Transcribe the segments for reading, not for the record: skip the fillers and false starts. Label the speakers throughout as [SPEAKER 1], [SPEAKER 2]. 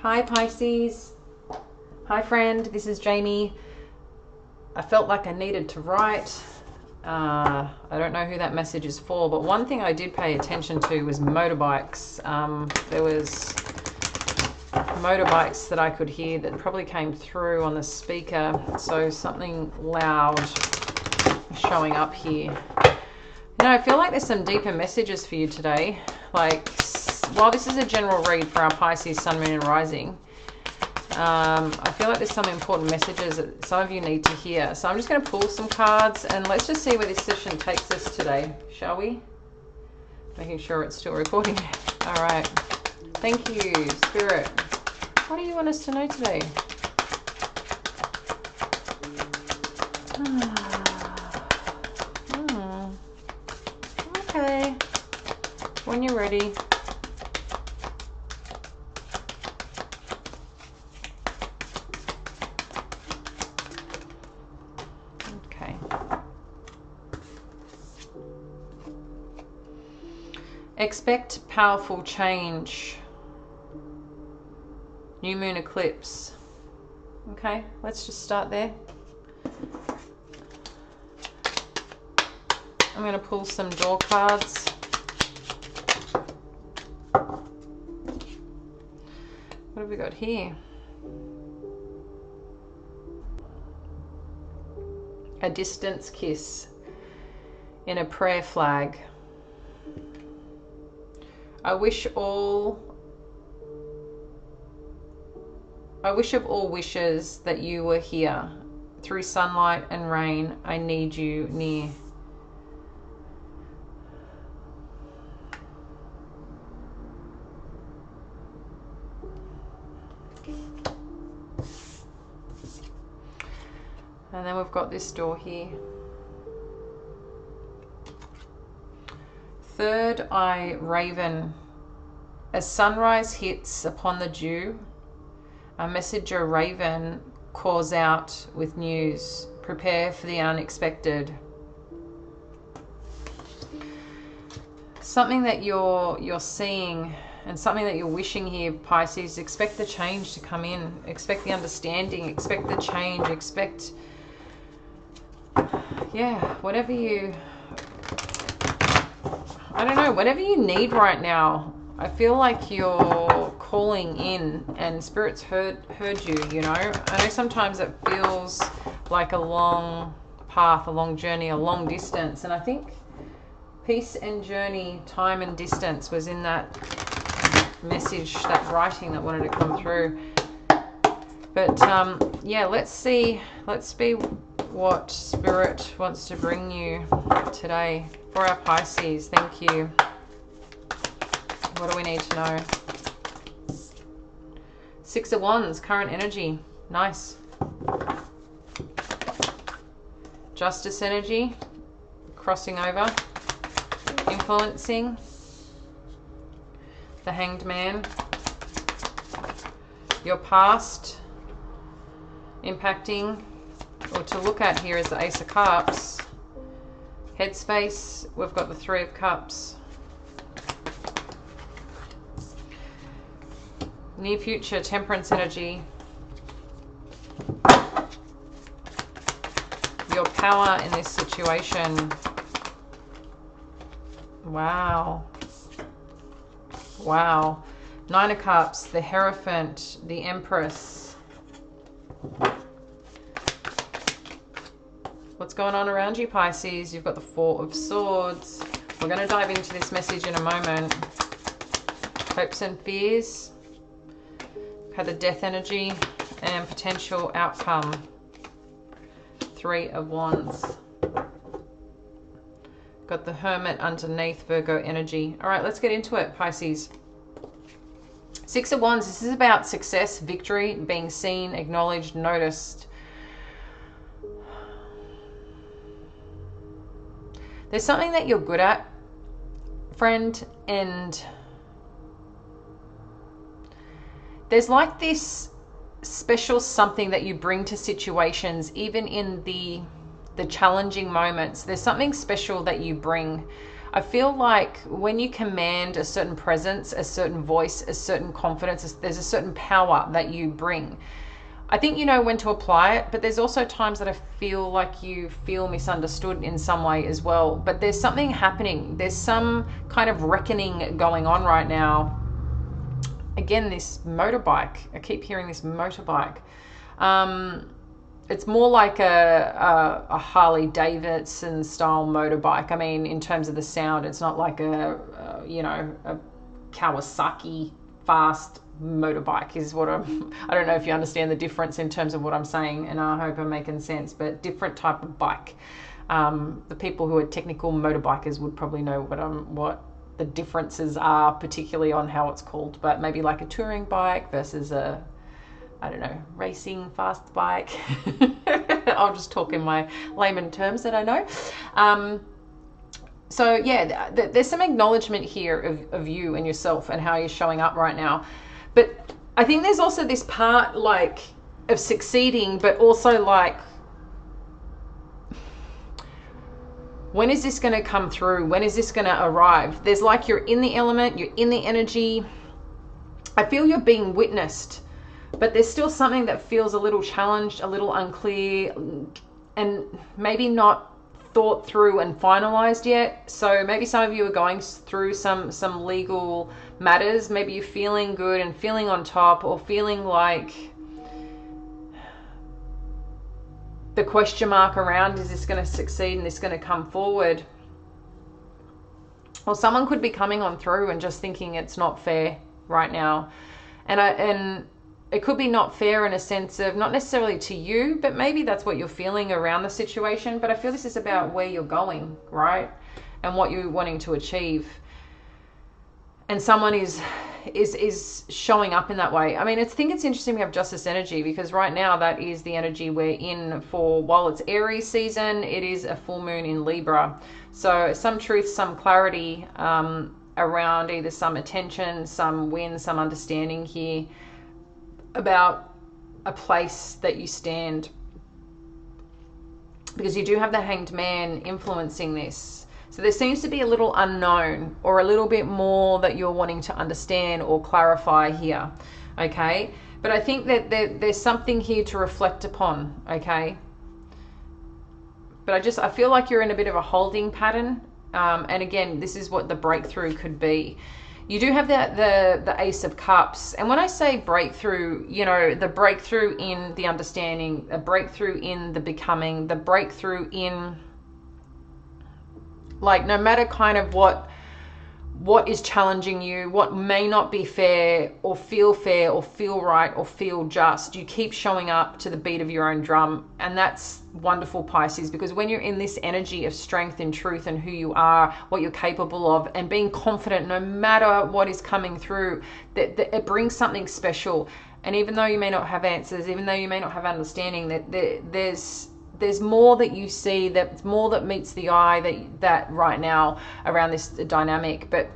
[SPEAKER 1] Hi Pisces. Hi friend, this is Jamie. I felt like I needed to write. I don't know who that message is for, but one thing I did pay attention to was motorbikes. There was motorbikes that I could hear that probably came through on the speaker, so something loud showing up here. You know, I feel like there's some deeper messages for you today. Like, while this is a general read for our Pisces Sun, Moon and Rising, I feel like there's some important messages that some of you need to hear. So I'm just going to pull some cards and let's just see where this session takes us today, shall we? Making sure it's still recording. All right. Thank you, Spirit. What do you want us to know today? Okay. When you're ready. Expect powerful change. New moon eclipse. Okay, let's just start there. I'm going to pull some door cards. What have we got here? A distance kiss in a prayer flag. I wish of all wishes that you were here. Through sunlight and rain, I need you near. And then we've got this door here. Third eye raven. As sunrise hits upon the dew, a messenger raven calls out with news. Prepare for the unexpected. Something that you're seeing and something that you're wishing here, Pisces. Expect the change to come in. Expect the understanding. Expect the change. Expect, yeah, whatever you, I don't know, whatever you need right now. I feel like you're calling in and Spirit's heard you, you know. I know sometimes it feels like a long path, a long journey, a long distance. And I think peace and journey, time and distance was in that message, that writing that wanted to come through. But yeah, let's see what Spirit wants to bring you today for our Pisces. Thank you. What do we need to know? Six of Wands, current energy. Nice. Justice energy, crossing over, influencing. The Hanged Man. Your past, impacting, or to look at here is the Ace of Cups. Headspace, we've got the Three of Cups. Near future, Temperance energy. Your power in this situation. Wow. Wow. Nine of Cups, the Hierophant, the Empress. What's going on around you, Pisces? You've got the Four of Swords. We're going to dive into this message in a moment. Hopes and fears. Had the Death energy and potential outcome. Three of Wands. Got the Hermit underneath, Virgo energy. All right, let's get into it, Pisces. Six of Wands, this is about success, victory, being seen, acknowledged, noticed. There's something that you're good at, friend, and there's like this special something that you bring to situations, even in the challenging moments. There's something special that you bring. I feel like when you command a certain presence, a certain voice, a certain confidence, there's a certain power that you bring. I think you know when to apply it, but there's also times that I feel like you feel misunderstood in some way as well. But there's something happening. There's some kind of reckoning going on right now. Again, this motorbike. I keep hearing this motorbike. It's more like a Harley Davidson style motorbike. I mean, in terms of the sound, it's not like a Kawasaki fast motorbike is what I don't know if you understand the difference in terms of what I'm saying, and I hope I'm making sense, but different type of bike. The people who are technical motorbikers would probably know what the differences are, particularly on how it's called, but maybe like a touring bike versus a, I don't know, racing fast bike. I'll just talk in my layman terms that I know. So yeah, there's some acknowledgement here of you and yourself and how you're showing up right now. But I think there's also this part like of succeeding, but also like, when is this going to come through? When is this going to arrive? There's like, you're in the element, you're in the energy. I feel you're being witnessed, but there's still something that feels a little challenged, a little unclear, and maybe not thought through and finalized yet. So maybe some of you are going through some legal matters. Maybe you're feeling good and feeling on top, or feeling like the question mark around, is this going to succeed and this going to come forward? Or someone could be coming on through and just thinking it's not fair right now. And it could be not fair in a sense of not necessarily to you, but maybe that's what you're feeling around the situation. But I feel this is about where you're going, right? And what you're wanting to achieve. And someone is showing up in that way. I mean, I think it's interesting we have justice energy, because right now that is the energy we're in for, while it's Aries season, it is a full moon in Libra. So some truth, some clarity around either some attention, some win, some understanding here about a place that you stand, because you do have the Hanged Man influencing this. So there seems to be a little unknown, or a little bit more that you're wanting to understand or clarify here, okay? But I think that there's something here to reflect upon, okay? But I feel like you're in a bit of a holding pattern, and again, this is what the breakthrough could be. You do have the Ace of Cups. And when I say breakthrough, you know, the breakthrough in the understanding, a breakthrough in the becoming, the breakthrough in, like, no matter kind of what is challenging you, what may not be fair or feel right or feel just, you keep showing up to the beat of your own drum. And that's wonderful, Pisces, because when you're in this energy of strength and truth and who you are, what you're capable of, and being confident no matter what is coming through, that it brings something special. And even though you may not have answers, even though you may not have understanding, that there's more that you see, that's more that meets the eye that right now around this dynamic. But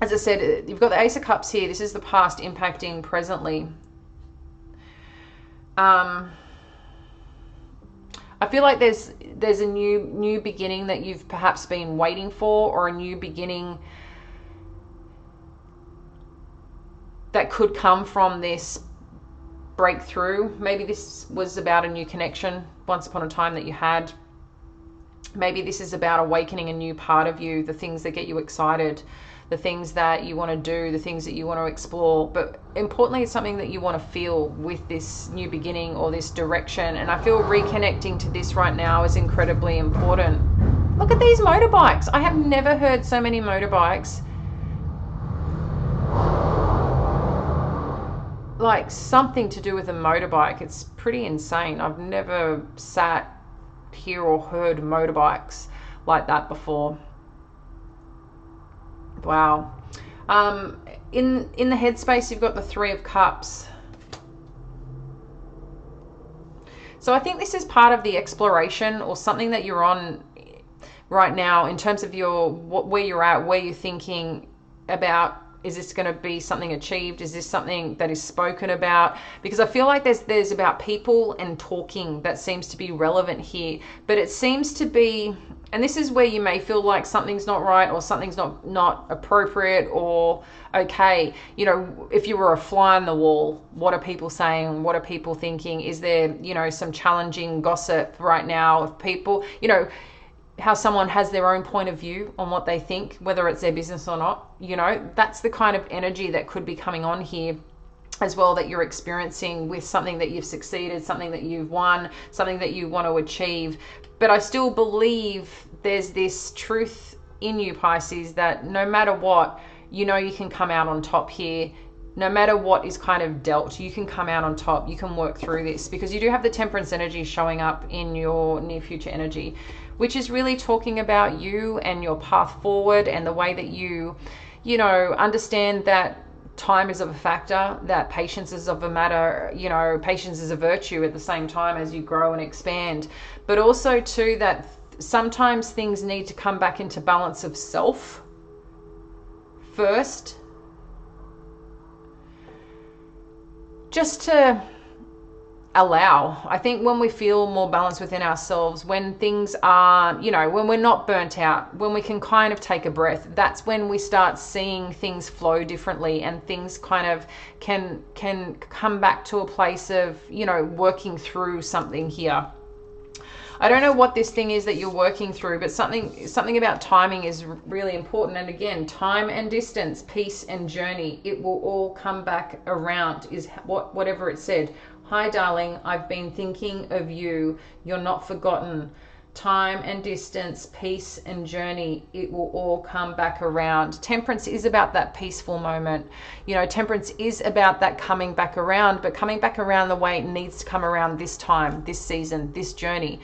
[SPEAKER 1] as I said, you've got the Ace of Cups here. This is the past impacting presently. I feel like there's a new beginning that you've perhaps been waiting for, or a new beginning that could come from this breakthrough. Maybe this was about a new connection once upon a time that you had. Maybe this is about awakening a new part of you, the things that get you excited, the things that you want to do, the things that you want to explore. But importantly, it's something that you want to feel with this new beginning or this direction. And I feel reconnecting to this right now is incredibly important. Look at these motorbikes. I have never heard so many motorbikes. Like something to do with a motorbike. It's pretty insane. I've never sat here or heard motorbikes like that before. Wow. In the headspace, you've got the Three of Cups. So I think this is part of the exploration, or something that you're on right now in terms of where you're at, where you're thinking about. Is this going to be something achieved? Is this something that is spoken about? Because I feel like there's about people and talking that seems to be relevant here. But it seems to be And this is where you may feel like something's not right, or something's not appropriate or okay. You know, if you were a fly on the wall, what are people saying? What are people thinking? Is there, you know, some challenging gossip right now of people, you know, how someone has their own point of view on what they think, whether it's their business or not. You know, that's the kind of energy that could be coming on here as well, that you're experiencing with something that you've succeeded, something that you've won, something that you want to achieve. But I still believe there's this truth in you, Pisces, that no matter what, you know, you can come out on top here. No matter what is kind of dealt, you can come out on top. You can work through this, because you do have the Temperance energy showing up in your near future energy, which is really talking about you and your path forward, and the way that you know, understand that time is of a factor, that patience is of a matter, you know, patience is a virtue at the same time as you grow and expand. But also too, that sometimes things need to come back into balance of self first, just to allow. I think when we feel more balanced within ourselves, when things are, you know, when we're not burnt out, when we can kind of take a breath, that's when we start seeing things flow differently, and things kind of can come back to a place of, you know, working through something here. I don't know what this thing is that you're working through, but something about timing is really important. And again, time and distance, peace and journey, it will all come back around, is whatever it said. Hi, darling, I've been thinking of you. You're not forgotten. Time and distance, peace and journey, it will all come back around. Temperance is about that peaceful moment. You know, temperance is about that coming back around, but coming back around the way it needs to come around this time, this season, this journey.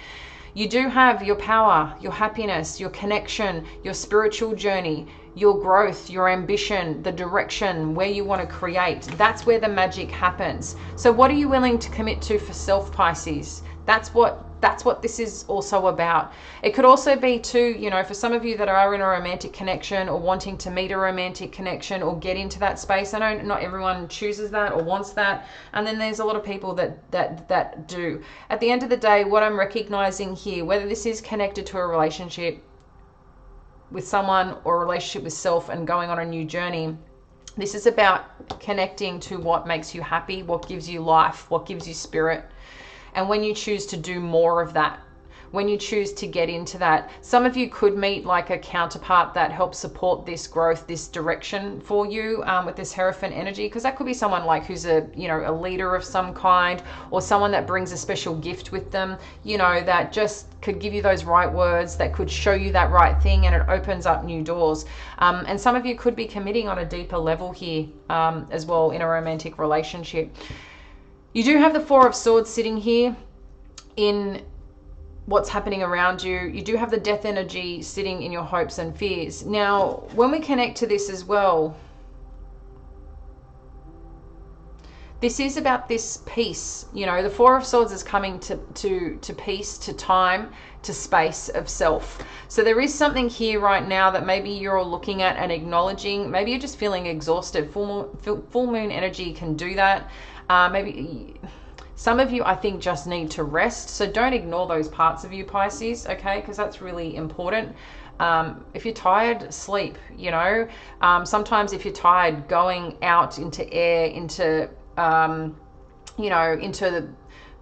[SPEAKER 1] You do have your power, your happiness, your connection, your spiritual journey, your growth, your ambition, the direction, where you want to create. That's where the magic happens. So what are you willing to commit to for self, Pisces? That's what this is also about. It could also be too, you know, for some of you that are in a romantic connection, or wanting to meet a romantic connection or get into that space. I know not everyone chooses that or wants that, and then there's a lot of people that do. At the end of the day, what I'm recognizing here, whether this is connected to a relationship with someone or a relationship with self and going on a new journey, this is about connecting to what makes you happy, what gives you life, what gives you spirit. And when you choose to do more of that, when you choose to get into that, some of you could meet like a counterpart that helps support this growth, this direction for you with this Hierophant energy, because that could be someone like who's a leader of some kind, or someone that brings a special gift with them, you know, that just could give you those right words, that could show you that right thing, and it opens up new doors. And some of you could be committing on a deeper level here as well in a romantic relationship. You do have the Four of Swords sitting here in what's happening around you. You do have the Death energy sitting in your hopes and fears. Now, when we connect to this as well, this is about this peace. You know, the Four of Swords is coming to peace, to time, to space of self. So there is something here right now that maybe you're looking at and acknowledging. Maybe you're just feeling exhausted. Full moon energy can do that. Maybe some of you, I think, just need to rest. So don't ignore those parts of you, Pisces, okay? Because that's really important. If you're tired, sleep, you know. Sometimes if you're tired, going out into air, into, you know, into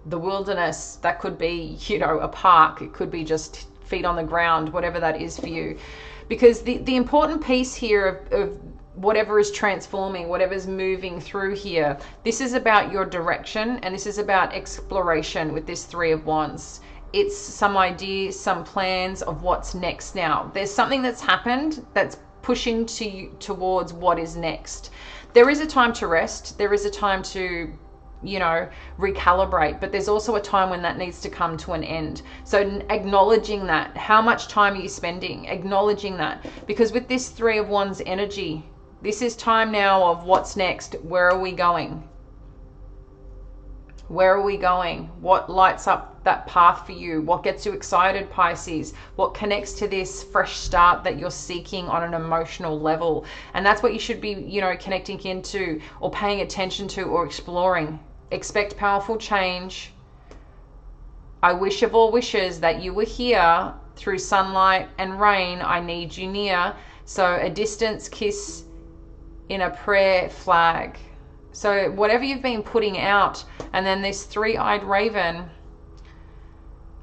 [SPEAKER 1] the wilderness, that could be, you know, a park. It could be just feet on the ground, whatever that is for you. Because the important piece here of whatever is transforming, whatever's moving through here, this is about your direction, and this is about exploration with this Three of Wands. It's some ideas, some plans of what's next now. There's something that's happened that's pushing towards what is next. There is a time to rest. There is a time to, you know, recalibrate, but there's also a time when that needs to come to an end. So acknowledging that, how much time are you spending? Acknowledging that, because with this Three of Wands energy, this is time now of what's next. Where are we going? Where are we going? What lights up that path for you? What gets you excited, Pisces? What connects to this fresh start that you're seeking on an emotional level? And that's what you should be, you know, connecting into or paying attention to or exploring. Expect powerful change. I wish of all wishes that you were here through sunlight and rain, I need you near. So a distance kiss in a prayer flag. So whatever you've been putting out, and then this three-eyed raven,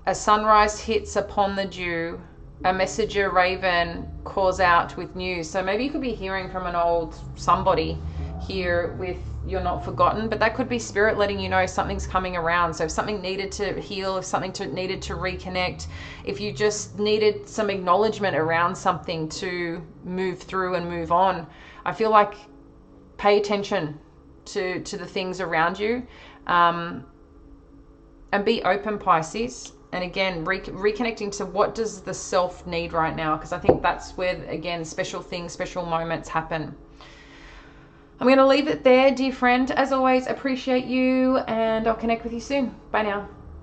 [SPEAKER 1] a sunrise hits upon the dew, a messenger raven calls out with news. So maybe you could be hearing from an old somebody here with you're not forgotten, but that could be spirit letting you know something's coming around. So if something needed to heal, if something needed to reconnect, if you just needed some acknowledgement around something to move through and move on, I feel like pay attention to the things around you, and be open, Pisces. And again, reconnecting to what does the self need right now, because I think that's where, again, special things, special moments happen. I'm going to leave it there, dear friend. As always, appreciate you, and I'll connect with you soon. Bye now.